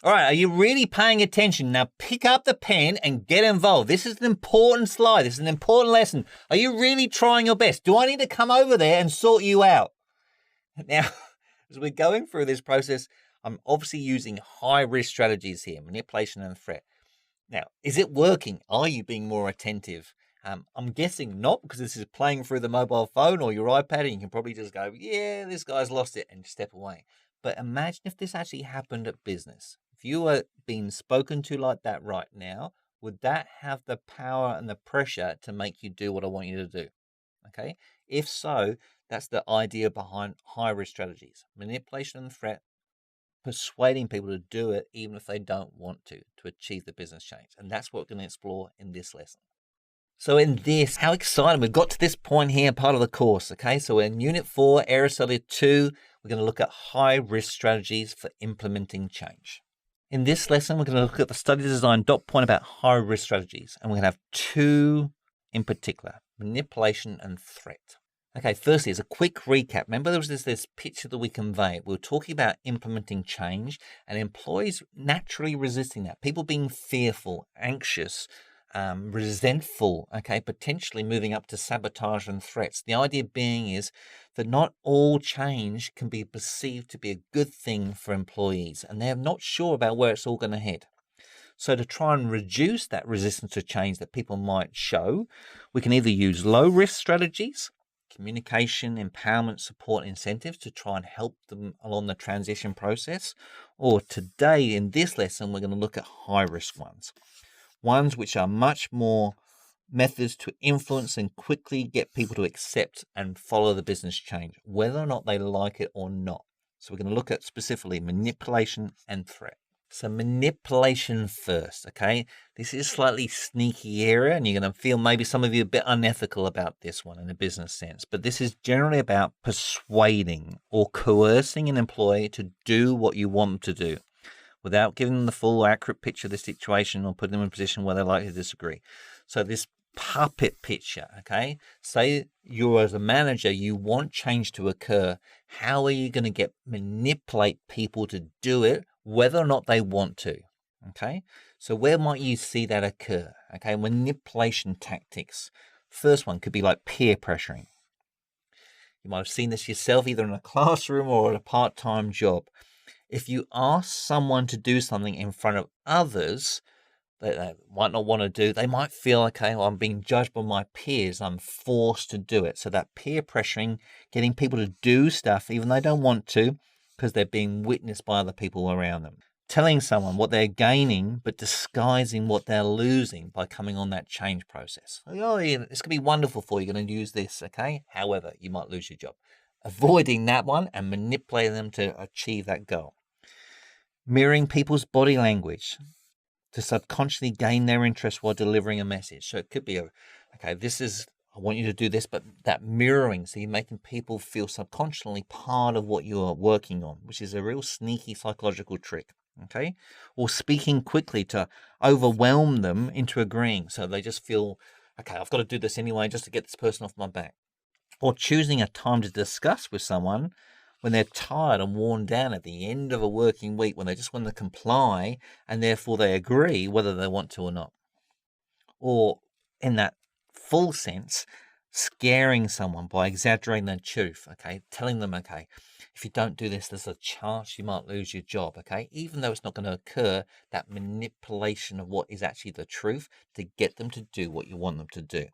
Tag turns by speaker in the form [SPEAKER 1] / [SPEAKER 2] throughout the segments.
[SPEAKER 1] All right, are you really paying attention? Now pick up the pen and get involved. This is an important slide. This is an important lesson. Are you really trying your best? Do I need to come over there and sort you out? Now, as we're going through this process, I'm obviously using high-risk strategies here, manipulation and threat. Now, is it working? Are you being more attentive? I'm guessing not, because this is playing through the mobile phone or your iPad, and you can probably just go, yeah, this guy's lost it, and step away. But imagine if this actually happened at business. If you were being spoken to like that right now, would that have the power and the pressure to make you do what I want you to do? Okay. If so, that's the idea behind high-risk strategies, manipulation and threat, persuading people to do it even if they don't want to achieve the business change. And that's what we're going to explore in this lesson. So in this, how exciting, we've got to this point here, part of the course, okay? So in Unit 4, Area Study 2, we're going to look at high-risk strategies for implementing change. In this lesson, we're going to look at the study design dot point about high-risk strategies, and we're going to have two in particular, manipulation and threat. Okay, firstly, as a quick recap, remember there was this picture that we conveyed. We were talking about implementing change and employees naturally resisting that, people being fearful, anxious, resentful, okay, potentially moving up to sabotage and threats. The idea being is that not all change can be perceived to be a good thing for employees, and they're not sure about where it's all going to head. So to try and reduce that resistance to change that people might show, we can either use low-risk strategies, communication, empowerment, support, incentives to try and help them along the transition process, or today in this lesson, we're going to look at high-risk ones which are much more methods to influence and quickly get people to accept and follow the business change, whether or not they like it or not. So we're going to look at specifically manipulation and threat. So manipulation first, okay? This is a slightly sneaky area, and you're going to feel maybe some of you a bit unethical about this one in a business sense, but this is generally about persuading or coercing an employee to do what you want them to do, without giving them the full accurate picture of the situation or putting them in a position where they're likely to disagree. So this puppet picture, okay? Say you as a manager, you want change to occur. How are you going to manipulate people to do it, whether or not they want to, okay? So where might you see that occur, okay? Manipulation tactics. First one could be like peer pressuring. You might have seen this yourself, either in a classroom or at a part-time job. If you ask someone to do something in front of others that they might not want to do, they might feel, okay, well, I'm being judged by my peers, I'm forced to do it. So that peer pressuring, getting people to do stuff even though they don't want to, because they're being witnessed by other people around them. Telling someone what they're gaining, but disguising what they're losing by coming on that change process. Oh, yeah, it's going to be wonderful for you, you're going to use this, okay? However, you might lose your job. Avoiding that one and manipulating them to achieve that goal. Mirroring people's body language to subconsciously gain their interest while delivering a message. So it could be, okay, I want you to do this, but that mirroring, so you're making people feel subconsciously part of what you're working on, which is a real sneaky psychological trick, okay? Or speaking quickly to overwhelm them into agreeing, so they just feel, okay, I've got to do this anyway just to get this person off my back. Or choosing a time to discuss with someone when they're tired and worn down at the end of a working week, when they just want to comply and therefore they agree whether they want to or not. Or in that full sense, scaring someone by exaggerating the truth, okay? Telling them, okay, if you don't do this, there's a chance you might lose your job, okay? Even though it's not going to occur, that manipulation of what is actually the truth to get them to do what you want them to do.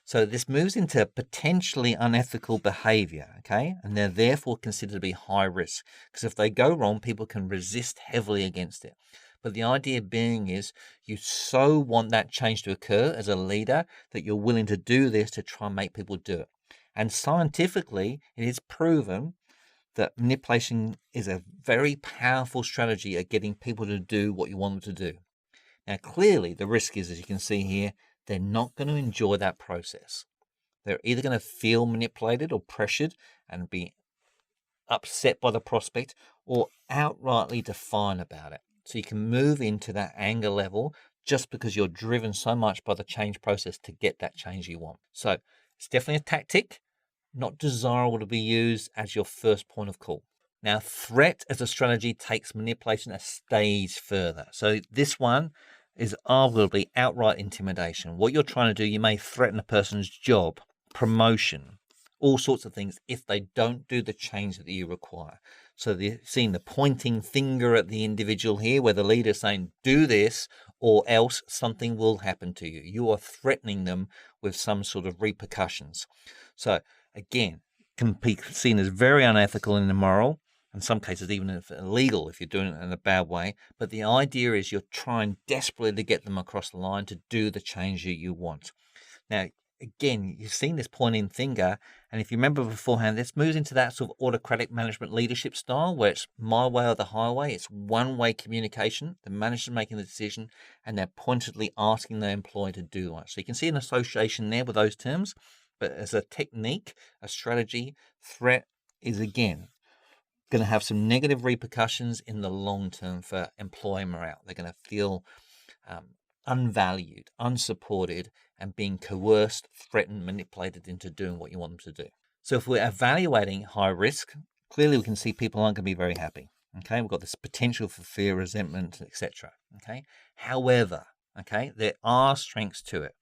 [SPEAKER 1] So this moves into potentially unethical behavior, okay? And they're therefore considered to be high risk, because if they go wrong, people can resist heavily against it. But the idea being is you so want that change to occur as a leader that you're willing to do this to try and make people do it. And scientifically, it is proven that manipulation is a very powerful strategy at getting people to do what you want them to do. Now, clearly, the risk is, as you can see here, they're not going to enjoy that process. They're either going to feel manipulated or pressured and be upset by the prospect, or outrightly defiant about it. So you can move into that anger level just because you're driven so much by the change process to get that change you want. So it's definitely a tactic, not desirable to be used as your first point of call. Now, threat as a strategy takes manipulation a stage further. So this one is arguably outright intimidation. What you're trying to do, you may threaten a person's job, promotion, all sorts of things if they don't do the change that you require. So you're seeing the pointing finger at the individual here, where the leader is saying, do this or else something will happen to you. You are threatening them with some sort of repercussions. So again, can be seen as very unethical and immoral, in some cases even illegal if you're doing it in a bad way. But the idea is you're trying desperately to get them across the line to do the change that you want. Now, again, you've seen this pointing finger, and if you remember beforehand, this moves into that sort of autocratic management leadership style where it's my way or the highway. It's one-way communication. The manager's making the decision, and they're pointedly asking the employee to do it. So you can see an association there with those terms, but as a technique, a strategy, threat is, again, going to have some negative repercussions in the long term for employee morale. They're going to feel unvalued, unsupported, and being coerced, threatened, manipulated into doing what you want them to do. So if we're evaluating high risk, clearly we can see people aren't going to be very happy. Okay, we've got this potential for fear, resentment, etc. Okay, however, okay, there are strengths to it.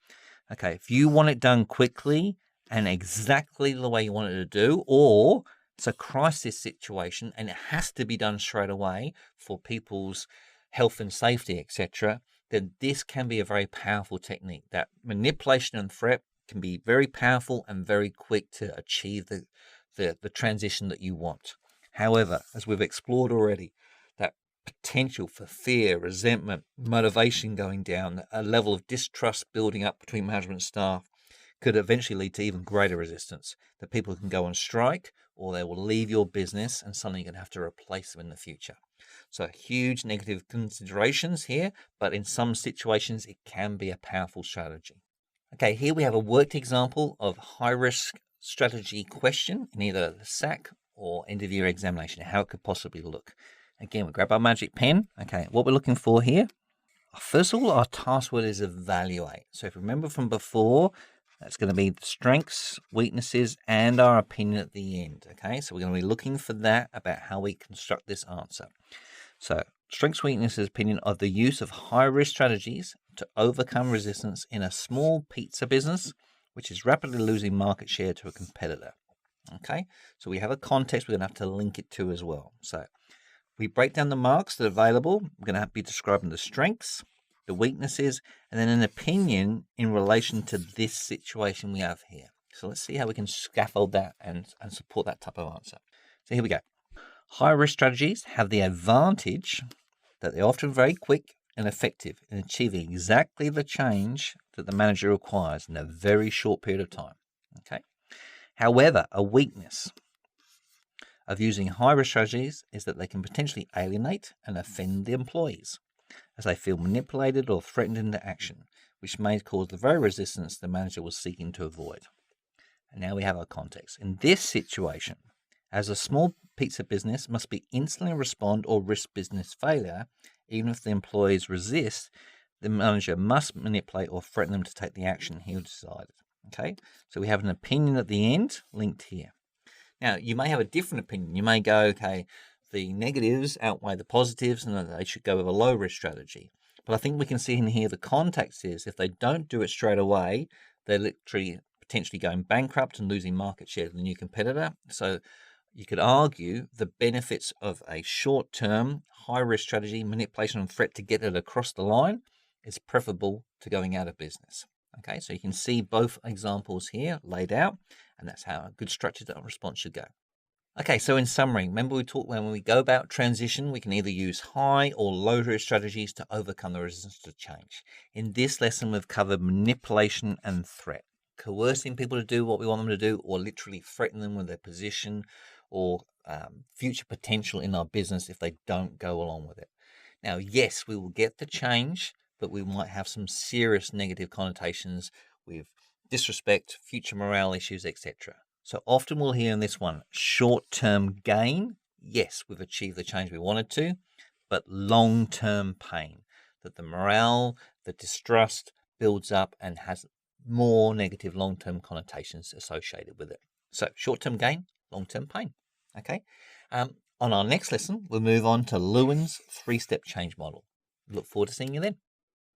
[SPEAKER 1] Okay, if you want it done quickly and exactly the way you want it to do, or it's a crisis situation and it has to be done straight away for people's health and safety, etc., then this can be a very powerful technique. That manipulation and threat can be very powerful and very quick to achieve the transition that you want. However, as we've explored already, that potential for fear, resentment, motivation going down, a level of distrust building up between management and staff could eventually lead to even greater resistance, that people can go on strike or they will leave your business and suddenly you're going to have to replace them in the future. So huge negative considerations here, but in some situations it can be a powerful strategy. Okay, here we have a worked example of high-risk strategy question in either the SAC or end-of-year examination, how it could possibly look. Again, we grab our magic pen. Okay, what we're looking for here, first of all, our task word is evaluate. So if you remember from before, that's going to be the strengths, weaknesses, and our opinion at the end. Okay, so we're going to be looking for that about how we construct this answer. So strengths, weaknesses, opinion of the use of high-risk strategies to overcome resistance in a small pizza business, which is rapidly losing market share to a competitor. Okay, so we have a context we're going to have to link it to as well. So we break down the marks that are available. We're going to be describing the strengths, the weaknesses, and then an opinion in relation to this situation we have here. So let's see how we can scaffold that and support that type of answer. So here we go. High-risk strategies have the advantage that they're often very quick and effective in achieving exactly the change that the manager requires in a very short period of time. Okay. However, a weakness of using high-risk strategies is that they can potentially alienate and offend the employees as they feel manipulated or threatened into action, which may cause the very resistance the manager was seeking to avoid. And now we have our context. In this situation, as a small pizza business must be instantly respond or risk business failure, even if the employees resist, the manager must manipulate or threaten them to take the action he decided. Okay, so we have an opinion at the end linked here. Now, you may have a different opinion. You may go, okay, the negatives outweigh the positives and that they should go with a low-risk strategy. But I think we can see in here the context is if they don't do it straight away, they're literally potentially going bankrupt and losing market share to the new competitor. So you could argue the benefits of a short-term, high-risk strategy, manipulation and threat to get it across the line is preferable to going out of business. Okay, so you can see both examples here laid out, and that's how a good structured response should go. Okay, so in summary, remember we talked when we go about transition, we can either use high or low risk strategies to overcome the resistance to change. In this lesson, we've covered manipulation and threat, coercing people to do what we want them to do, or literally threatening them with their position or future potential in our business if they don't go along with it. Now, yes, we will get the change, but we might have some serious negative connotations with disrespect, future morale issues, etc. So often we'll hear in this one, short-term gain. Yes, we've achieved the change we wanted to, but long-term pain, that the morale, the distrust builds up and has more negative long-term connotations associated with it. So short-term gain, long-term pain. Okay. On our next lesson, we'll move on to Lewin's 3-step change model. Look forward to seeing you then.